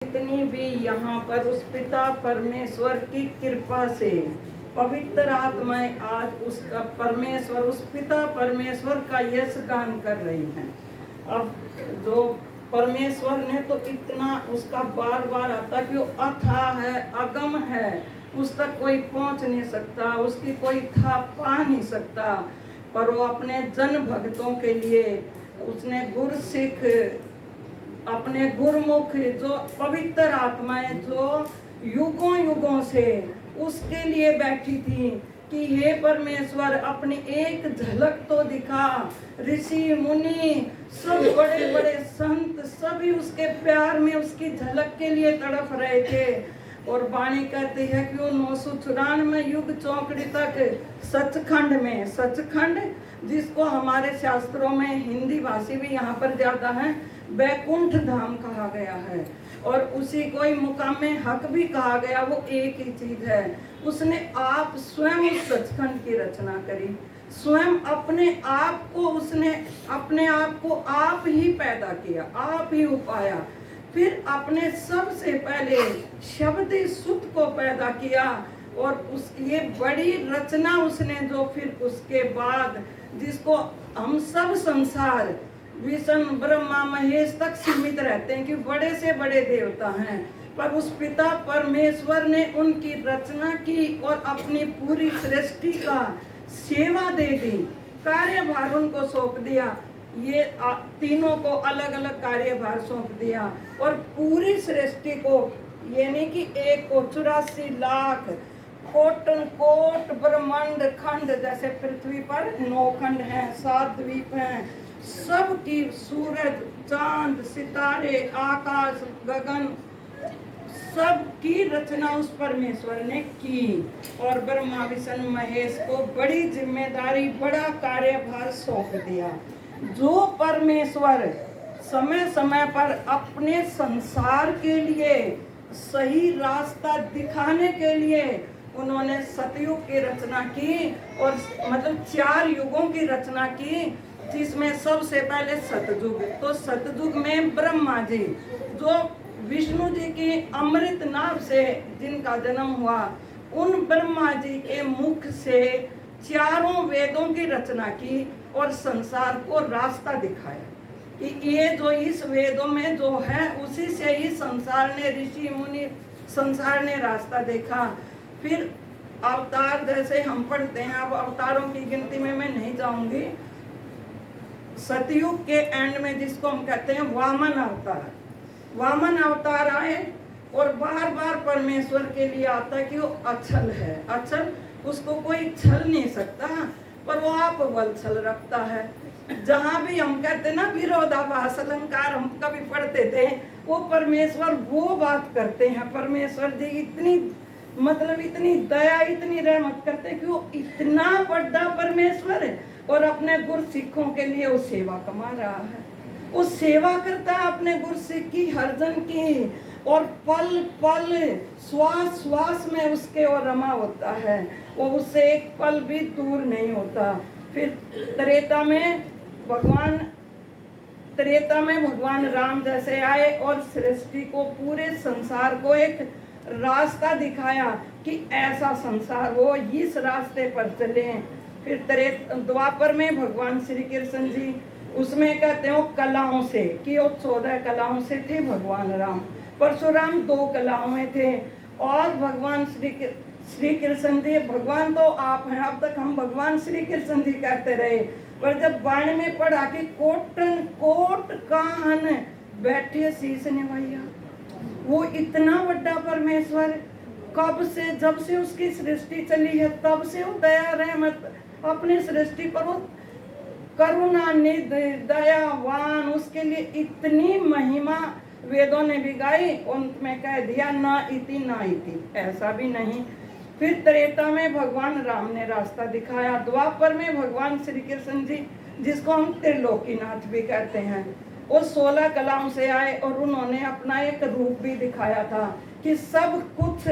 जितनी भी यहाँ पर उस पिता परमेश्वर की कृपा से पवित्र आत्माएं आज उसका परमेश्वर उस पिता परमेश्वर का यश गान कर रही हैं। अब जो परमेश्वर ने तो इतना उसका बार बार आता कि वो अथाह है, अगम है, उस तक कोई पहुंच नहीं सकता, उसकी कोई था पा नहीं सकता। पर वो अपने जन भक्तों के लिए उसने गुरसिख अपने गुरमुख जो पवित्र आत्माएं जो युगों युगों से उसके लिए बैठी थी कि हे परमेश्वर अपनी एक झलक तो दिखा। ऋषि मुनि सब बड़े बड़े संत सभी उसके प्यार में उसकी झलक के लिए तड़प रहे थे। और वाणी कहती है कि वो 994 युग चौकड़ी तक सचखंड जिसको हमारे शास्त्रों में हिंदी भाषी भी यहाँ पर ज्यादा है, बैकुंठ धाम कहा गया है। और उसी को ही मुकाम हक भी कहा गया। वो एक ही चीज है, उसने आप स्वयं उस सचखंड की रचना करी, स्वयं अपने आप को उसने अपने आप को आप ही पैदा किया, आप ही उपाया। फिर अपने सबसे पहले शब्द सुत को पैदा किया और उस ये बड़ी रचना उसने जो फिर उसके बाद जिसको हम सब संसार विष्णु ब्रह्मा महेश तक सीमित रहते हैं कि बड़े से बड़े देवता हैं, पर उस पिता परमेश्वर ने उनकी रचना की और अपनी पूरी सृष्टि का सेवा दे दी, कार्यभार उनको सौंप दिया। ये तीनों को अलग अलग कार्यभार सौंप दिया और पूरी सृष्टि को, ये नहीं कि एक को 84 लाख कोट ब्रह्मांड खंड, जैसे पृथ्वी पर 9 खंड हैं, 7 द्वीप हैं, सब की सूरज चांद सितारे आकाश गगन सब की रचना उस परमेश्वर ने की। और ब्रह्मा विष्णु महेश को बड़ी जिम्मेदारी बड़ा कार्यभार सौंप दिया। जो परमेश्वर समय समय पर अपने संसार के लिए सही रास्ता दिखाने के लिए उन्होंने सतयुग की रचना की और मतलब 4 युगों की रचना की, जिसमें सबसे पहले सतयुग। तो सतयुग में ब्रह्मा जी जो विष्णु जी की अमृत नाभ से जिनका जन्म हुआ, उन ब्रह्मा जी के मुख से 4 वेदों की रचना की और संसार को रास्ता दिखाया कि ये जो इस वेदों में जो है उसी से ही संसार ने ऋषि मुनि संसार ने रास्ता देखा। फिर अवतार जैसे हम पढ़ते हैं, अब अवतारों की गिनती में मैं नहीं जाऊंगी। सतयुग के एंड में जिसको हम कहते हैं वामन अवतार आए और बार बार परमेश्वर के लिए आता है कि वो अचल है, अचल उसको कोई छल नहीं सकता, पर वो आप वत्सल रखता है। जहाँ भी हम कहते ना विरोधाभास अलंकार हम कभी पढ़ते थे, वो परमेश्वर वो बात करते हैं। परमेश्वर जी इतनी मतलब इतनी दया इतनी रहमत करते कि वो इतना बड़ा परमेश्वर है और अपने गुरसिखों के लिए वो सेवा कमा रहा है। वो सेवा करता है अपने गुरसिख की, हर जन की, और पल पल श्वास श्वास में उसके और रमा होता है, वो उससे एक पल भी दूर नहीं होता। फिर त्रेता में भगवान राम जैसे आए और सृष्टि को पूरे संसार को एक रास्ता दिखाया कि ऐसा संसार हो, इस रास्ते पर चले। फिर द्वापर में भगवान श्री कृष्ण जी उसमें कहते हो कलाओं से कि वो 14 कलाओं से थे भगवान राम, परशुराम 2 कलाओं में थे और भगवान श्री कृष्ण जी भगवान तो आप हैं। अब तक हम भगवान श्री कृष्ण जी कहते रहे, पर जब वाणी में पढ़ा कि कोट काहन बैठे शीश निभैया, वो इतना बड़ा परमेश्वर कब से जब से उसकी सृष्टि चली है तब से वो दया रहमत अपने सृष्टि पर वो करुणा निधि दयावान, उसके लिए इतनी महिमा वेदों ने भी गाई। अंत में कह दिया ना इति ऐसा भी नहीं। फिर त्रेता में भगवान राम ने रास्ता दिखाया। द्वापर में भगवान श्री कृष्ण जी जिसको हम त्रिलोकीनाथ भी कहते हैं, वो 16 कलाओं से आए और उन्होंने अपना एक रूप भी दिखाया था कि सब कुछ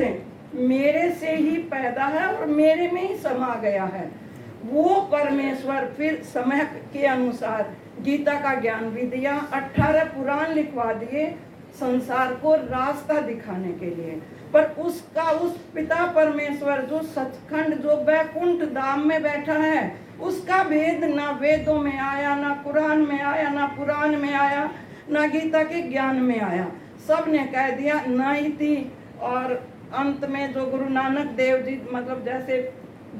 मेरे से ही पैदा है और मेरे में ही समा गया है। वो परमेश्वर फिर समय के अनुसार गीता का ज्ञान भी दिया, 18 पुराण लिखवा दिए, संसार को रास्ता दिखाने के लिए। पर उसका उस पिता परमेश्वर जो सचखंड, जो बैकुंठ धाम में बैठा है, उसका भेद ना वेदों में आया, ना कुरान में आया, ना पुराण में आया, ना गीता के ज्ञान में आया। सब ने कह दिया नहीं थी। और अंत में जो गुरु नानक देव जी, मतलब जैसे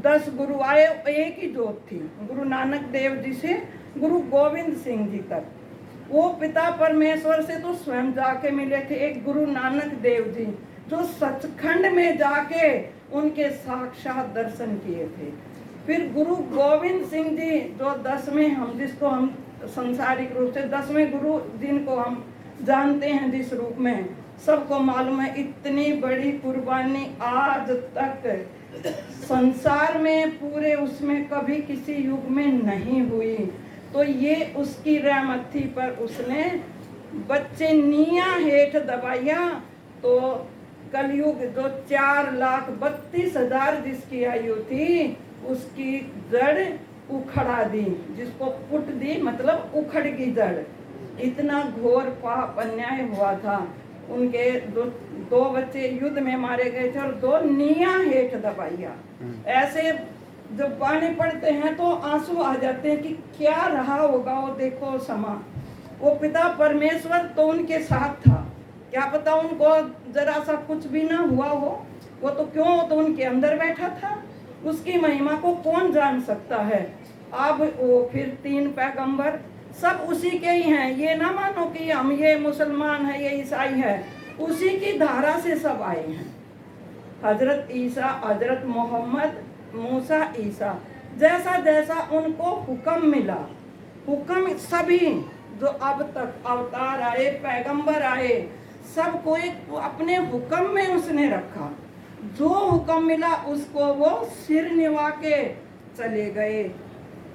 10 गुरु आए, एक ही जोत थी, गुरु नानक देव जी से गुरु गोविंद सिंह जी तक। वो पिता परमेश्वर से तो स्वयं जाके मिले थे। एक गुरु नानक देव जी जो सचखंड में जाके उनके साक्षात दर्शन किए थे। फिर गुरु गोविंद सिंह जी जो 10वें, हम जिसको हम संसारिक रूप से 10वें गुरु जिनको हम जानते हैं जिस रूप में, सबको मालूम है इतनी बड़ी कुर्बानी आज तक संसार में पूरे उसमें कभी किसी युग में नहीं हुई। तो ये उसकी रहमत थी। पर उसने बच्चे निया हेठ दबाया तो कलयुग जो 4,32,000 जिसकी आयु थी उसकी जड़ उखड़ा दी, जिसको पुट दी मतलब उखड़ की जड़। इतना घोर पाप अन्याय हुआ था। उनके दो बच्चे युद्ध में मारे गए थे और 2 निया हेठ दबाइया। ऐसे जब बाणी पढ़ते हैं तो आंसू आ जाते हैं कि क्या रहा होगा वो, देखो समा। वो पिता परमेश्वर तो उनके साथ था, क्या पता उनको जरा सा कुछ भी ना हुआ हो, वो तो क्यों, तो उनके अंदर बैठा था। उसकी महिमा को कौन जान सकता है। अब वो फिर 3 पैगंबर सब उसी के ही हैं। ये ना मानो कि हम ये मुसलमान है, ये ईसाई है, उसी की धारा से सब आए हैं। हजरत ईसा, हजरत मोहम्मद, मूसा, ईसा, जैसा जैसा उनको हुक्म मिला, हुक्म सभी जो अब तक अवतार आए, पैगंबर आए, सबको एक अपने हुक्म में उसने रखा। जो हुक्म मिला उसको वो सिर निभा के चले गए।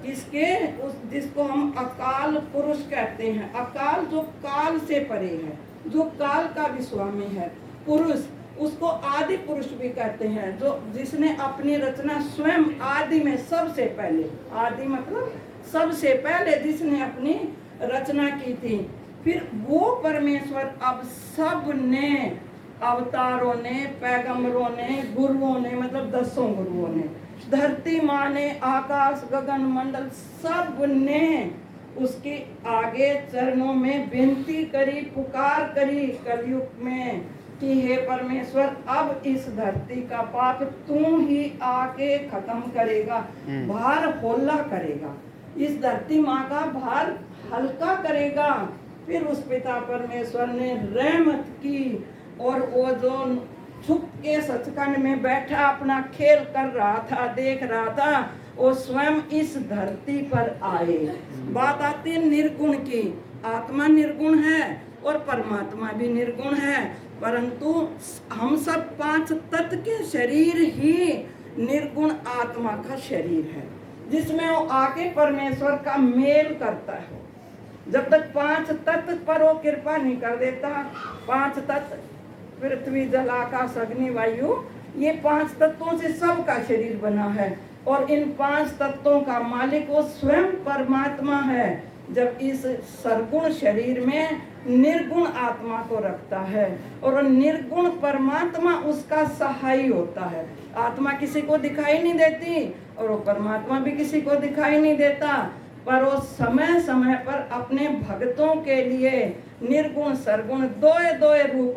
इसके उस जिसको हम अकाल पुरुष कहते हैं, अकाल जो काल से परे है, जो काल का भी स्वामी है, पुरुष उसको आदि पुरुष भी कहते हैं, जो जिसने अपनी रचना स्वयं आदि में सबसे पहले, आदि मतलब सबसे पहले जिसने अपनी रचना की थी। फिर वो परमेश्वर अब सब ने, अवतारों ने, पैगंबरों ने, गुरुओं ने, मतलब 10 गुरुओं ने, धरती माँ ने, आकाश गगन मंडल सब ने उसके आगे चरणों में विनती करी, पुकार करी कलयुग में कि हे परमेश्वर अब इस धरती का पाप तू ही आके खत्म करेगा, भार होला करेगा, इस धरती माँ का भार हल्का करेगा। फिर उस पिता परमेश्वर ने रहमत की और वो जो छुप के सचखंड में बैठा अपना खेल कर रहा था, देख रहा था, वो स्वयं इस धरती पर आए। बात आती है निर्गुण की। आत्मा निर्गुण है और परमात्मा भी निर्गुण है, परंतु हम सब 5 तत्व के शरीर ही निर्गुण आत्मा का शरीर है, जिसमें वो आके परमेश्वर का मेल करता है। जब तक 5 तत्व पर वो कृपा नहीं कर देता, 5 तत्व पृथ्वी जल आकाश अग्नि वायु, ये 5 तत्वों से सबका शरीर बना है और इन 5 तत्वों का मालिक वो स्वयं परमात्मा है। जब इस सरगुण शरीर में निर्गुण आत्मा को रखता है और निर्गुण परमात्मा उसका सहाय होता है। आत्मा किसी को दिखाई नहीं देती और वो परमात्मा भी किसी को दिखाई नहीं देता, पर वो समय समय पर अपने भक्तों के लिए निर्गुण सरगुण दो रूप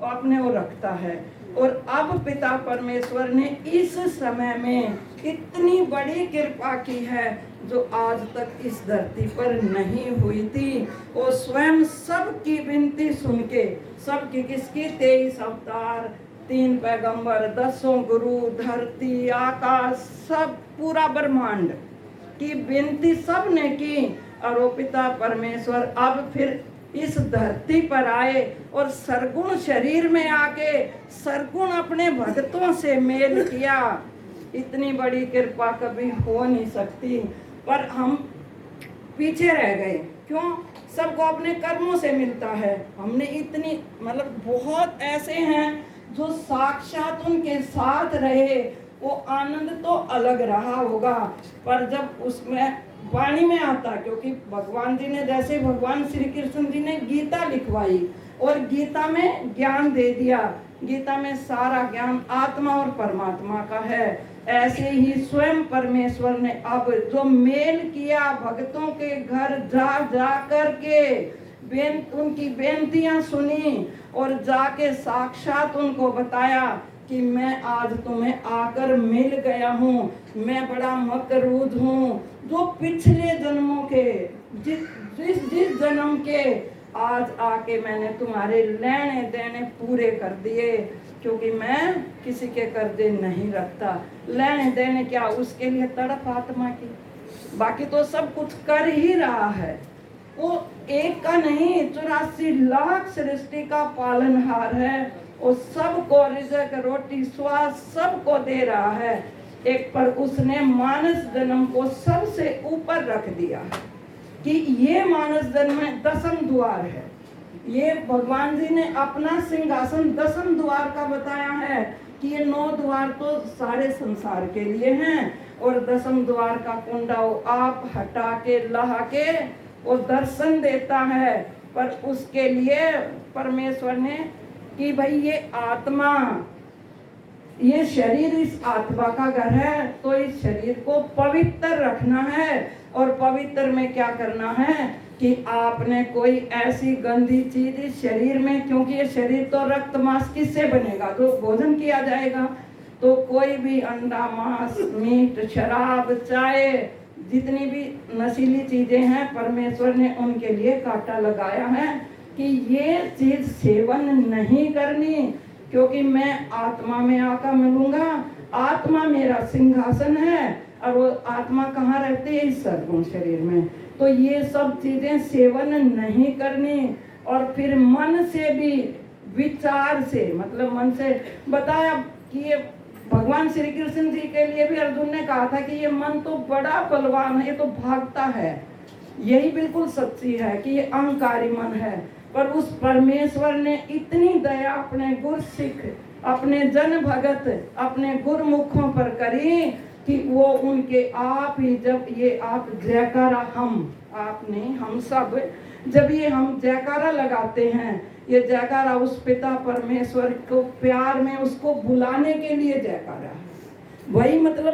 अपने वो रखता है। और अब पिता परमेश्वर ने इस समय में इतनी बड़ी कृपा की है जो आज तक इस धरती पर नहीं हुई थी। वो स्वयं सबकी विनती सुन के, सबकी किसकी 23 अवतार, 3 पैगंबर, 10 गुरु, धरती आकाश, सब पूरा ब्रह्मांड की विनती सब ने की। और वो पिता परमेश्वर अब फिर इस धरती पर आए और सरगुण शरीर में आके सरगुण अपने भक्तों से मेल किया। इतनी बड़ी कृपा कभी हो नहीं सकती, पर हम पीछे रह गए। क्यों? सबको अपने कर्मों से मिलता है। हमने इतनी, मतलब बहुत ऐसे हैं जो साक्षात उनके साथ रहे, वो आनंद तो अलग रहा होगा, पर जब उसमें वाणी में आता, क्योंकि भगवान जी ने, जैसे भगवान श्री कृष्ण जी ने गीता लिखवाई, और गीता में ज्ञान दे दिया। गीता में सारा ज्ञान आत्मा और परमात्मा का है। ऐसे ही स्वयं परमेश्वर ने अब जो मेल किया भक्तों के घर जा जा करके उनकी बेनतियां सुनी और जाके साक्षात उनको बताया कि मैं आज तुम्हें आकर मिल गया हूँ, मैं बड़ा मकरूद हूँ। जो पिछले जन्मों के जिस जन्म के आज आके मैंने तुम्हारे लेने देने पूरे कर दिए, क्योंकि मैं किसी के कर्जे नहीं रखता। लेने देने क्या, उसके लिए तड़प आत्मा की, बाकी तो सब कुछ कर ही रहा है। वो एक का नहीं 84 लाख सृष्टि का पालनहार है। वो सबको रिज़्क रोटी श्वास सबको दे रहा है। एक पर उसने मानस जन्म को सबसे ऊपर रख दिया कि ये मानस जन्म में 10वें द्वार है। ये भगवान जी ने अपना सिंहासन 10वें द्वार का बताया है कि ये 9 द्वार तो सारे संसार के लिए हैं और 10वें द्वार का कुंडा आप हटा के लहा के वो दर्शन देता है। पर उसके लिए परमेश्वर ने कि भाई ये आत्मा, ये शरीर इस आत्मा का घर है, तो इस शरीर को पवित्र रखना है। और पवित्र में क्या करना है कि आपने कोई ऐसी गंदी चीज इस शरीर में, क्योंकि ये शरीर तो रक्त मांस किससे बनेगा, जो भोजन किया जाएगा, तो कोई भी अंडा मांस मीट शराब चाय जितनी भी नशीली चीजें हैं परमेश्वर ने उनके लिए कांटा लगाया है कि ये चीज सेवन नहीं करनी, क्योंकि मैं आत्मा में आकर मिलूंगा। आत्मा मेरा सिंहासन है और वो आत्मा कहाँ रहती है, इस सद्गुण शरीर में। तो ये सब चीजें सेवन नहीं करनी। और फिर मन से भी, विचार से, मतलब मन से बताया कि ये भगवान श्री कृष्ण जी के लिए भी अर्जुन ने कहा था कि ये मन तो बड़ा बलवान है, ये तो भागता है। यही बिल्कुल सच्ची है कि ये अहंकारी मन है। पर उस परमेश्वर ने इतनी दया अपने गुरसिख, अपने जन भगत, अपने गुरमुखों पर करी कि वो उनके आप ही, जब ये आप जयकारा, हम आप नहीं हम सब, जब ये हम जयकारा लगाते हैं, ये जयकारा उस पिता परमेश्वर को प्यार में उसको बुलाने के लिए जयकारा है। वही मतलब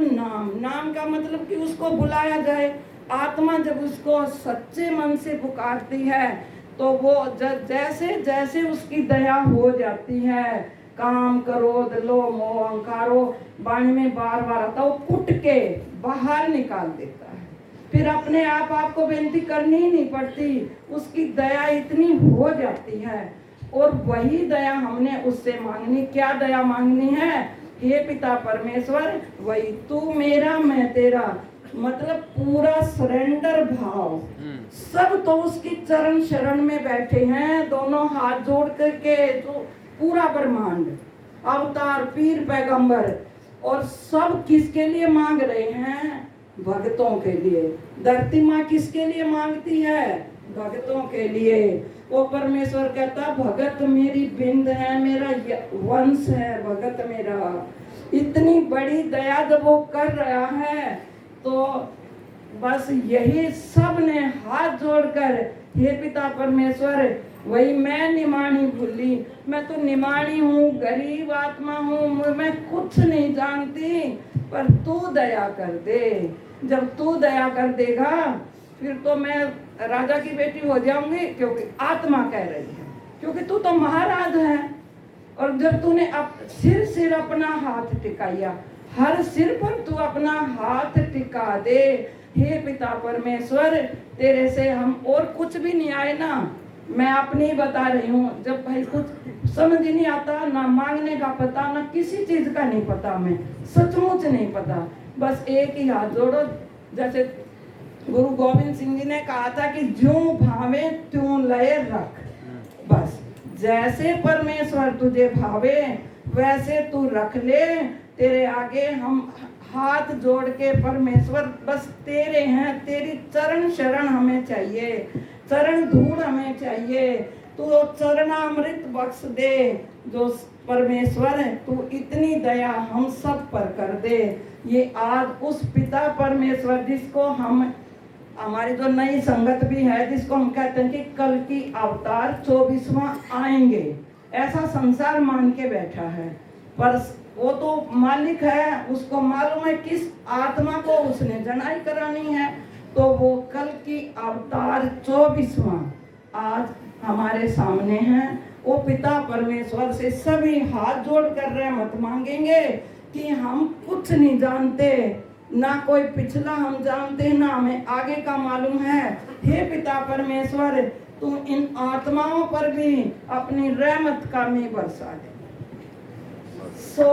नाम का मतलब कि उसको बुलाया जाए। आत्मा जब उसको सच्चे मन से पुकारती है तो वो जैसे जैसे उसकी दया हो जाती है, काम क्रोध लोभ मोह अहंकारो वाणी में बार बार आता, वो कुट के बाहर निकाल देता है। फिर अपने आप आपको बेनती करनी ही नहीं पड़ती, उसकी दया इतनी हो जाती है। और वही दया हमने उससे मांगनी। क्या दया मांगनी है? हे पिता परमेश्वर, वही तू मेरा मैं तेरा, मतलब पूरा सरेंडर भाव। सब तो उसकी चरण शरण में बैठे हैं, दोनों हाथ जोड़ करके, जो पूरा ब्रह्मांड, अवतार, पीर, पैगंबर, और सब किसके लिए मांग रहे हैं? भक्तों के लिए। धरती माँ किसके लिए मांगती है? भक्तों के लिए। वो परमेश्वर कहता भगत मेरी बिंद है, मेरा वंश है भगत मेरा। इतनी बड़ी दया जब वो कर रहा है तो बस यही सब ने हाथ जोड़कर, हे पिता परमेश्वर, वही मैं निमाणी भूली, मैं तो निमाणी हूँ, गरीब आत्मा हूँ, मैं कुछ नहीं जानती, पर तू दया कर दे। जब तू दया कर देगा फिर तो मैं राजा की बेटी हो जाऊंगी, क्योंकि आत्मा कह रही है, क्योंकि तू तो महाराज है। और जब तूने सिर अपना हाथ टिकाया, हर सिर पर तू अपना हाथ टिका दे। हे पिता परमेश्वर, तेरे से हम और कुछ भी नहीं आए ना, मैं अपनी बता रही हूँ। जब भाई कुछ समझ नहीं आता, ना मांगने का पता, ना किसी चीज का नहीं पता, मैं सचमुच नहीं पता, बस एक ही हाथ जोड़ो। जैसे गुरु गोविंद सिंह जी ने कहा था कि ज्यों भावे त्यों लय रख। बस जैसे परमेश्वर तुझे भावे वैसे तू रख ले। तेरे आगे हम हाथ जोड़ के, परमेश्वर बस तेरे हैं, तेरी चरण शरण हमें चाहिए, चरण धूल हमें चाहिए। तू चरणामृत बख्श दे जो परमेश्वर है, तू इतनी दया हम सब पर कर दे। ये आज उस पिता परमेश्वर जिसको हम हमारी जो नई संगत भी है जिसको हम कहते हैं कि कल की अवतार 24वां आएंगे, ऐसा संसार मान के बैठा है। पर वो तो मालिक है, उसको मालूम है किस आत्मा को उसने जनाई करानी है। तो वो कल की अवतार 24वां आज हमारे सामने है। वो पिता परमेश्वर से सभी हाथ जोड़ कर रहमत मांगेंगे कि हम कुछ नहीं जानते, ना कोई पिछला हम जानते, ना हमें आगे का मालूम है। हे पिता परमेश्वर, तुम इन आत्माओं पर भी अपनी रहमत का मेघ बरसा दे। सो